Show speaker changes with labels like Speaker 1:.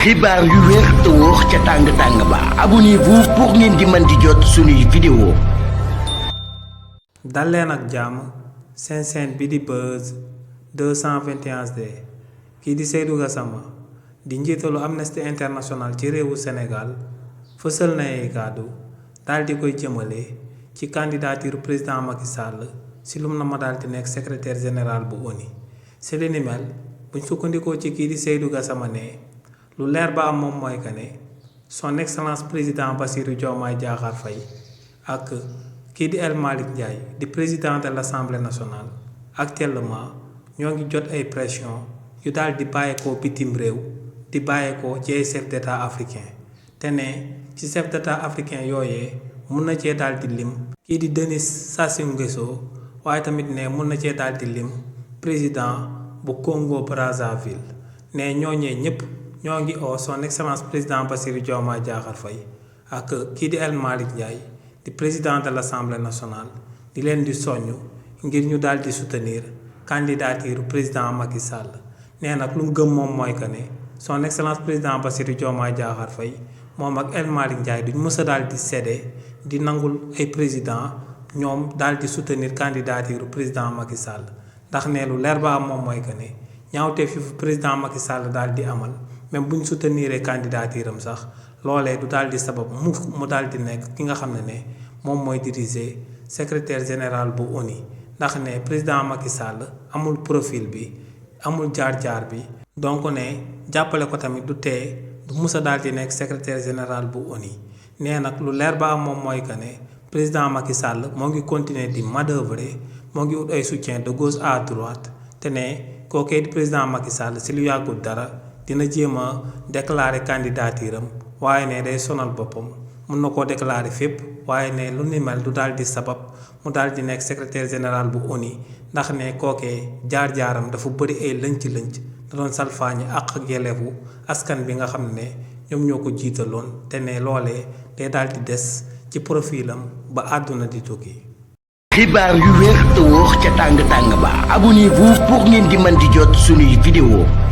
Speaker 1: xibaar yu wér te wóor ca tàng-tàng ba abonnez-vous pour ngeen di mën di jot suñuy vidéo.
Speaker 2: dal leen ak jàmm seen chaîne bi di Buzz 221 d kii di Seydou Gassama di njiitalu Amnesty International ci réewu Sénégal fësal na ay kàddu daal di koy jëmale ci candidature président Macky Sall si lum na ma daal di nekk secrétaire général bu ONU si li ni mel buñ sukkandikoo ci kii di Seydou Gassama ne lu leer ba am moom mooy que ne son excellence président Bassirou Diomaye Diakhar Faye ak kii di El Malick Ndiaye di président de l'Assemblée nationale actuellement ñoo ngi jot ay pression yu daal di bàyyeekoo bitim réew di bàyyeekoo ci ay chef d'état africain te ne ci chef d'état africain yooyee mun na cee daal di lim kii di Denis Sassou Nguesso waaye tamit ne mun na cee daal di lim président bu Congo Brazzaville ne ñooñee ñëpp ñoo ngi oo son excellence président Bassirou Diomaye Diakhar Faye ak kii di El Malick Ndiaye di président de l'Assemblée nationale di leen di soññ ngir ñu daal di soutenir candidature président Macky Sall nee nag lu mu gëm moom mooy que ne son excellence président Bassirou Diomaye Diakhar Faye moom ak El Malick Ndiaye duñ mës a daal di cédé di nangul ay président ñoom daal di soutenir candidature président Macky Sall ndax ne lu leer ba am moom mooy que ne ñaawtee fi président Macky Sall daal di amal même bu ñu soutenir candidature am sax loolee du daal di sabab mu daal di nekk ki nga xam ne moom mooy diriger secrétaire général bu ONU ndax ne président Macky Sall amul profil bi amul jaar-jaar bi donc ne jàppale ko tamit du tee du mus a daal di nekk secrétaire général bu ONU nee nag lu leer ba am moom mooy que ne président Macky Sall moo ngi continuer di manœuvrer moo ngi ut ay soutien de gauche à droite te ne kookee di président Macky Sall si lu yàggul dara dina jéem a déclarer candidature am waaye ne day sonal boppam mun na koo déclarer fépp waaye ne lu ni mel du daal di sabab mu daal di nekk secrétaire général bu ONU ndax ne kookee jaar-jaaram dafa bëri ay lënc-lënc da doon salfaañi àq ak yelleefu askan bi nga xam ne ñoom ñoo ko jiitaloon te ne loolee day daal di des ci profilam ba àdduna di tukki.
Speaker 1: xibaar yu wér te wóor ca tàng-tàng ba abonnez-vous pour ngeen di mën di jot suñuy vidéo.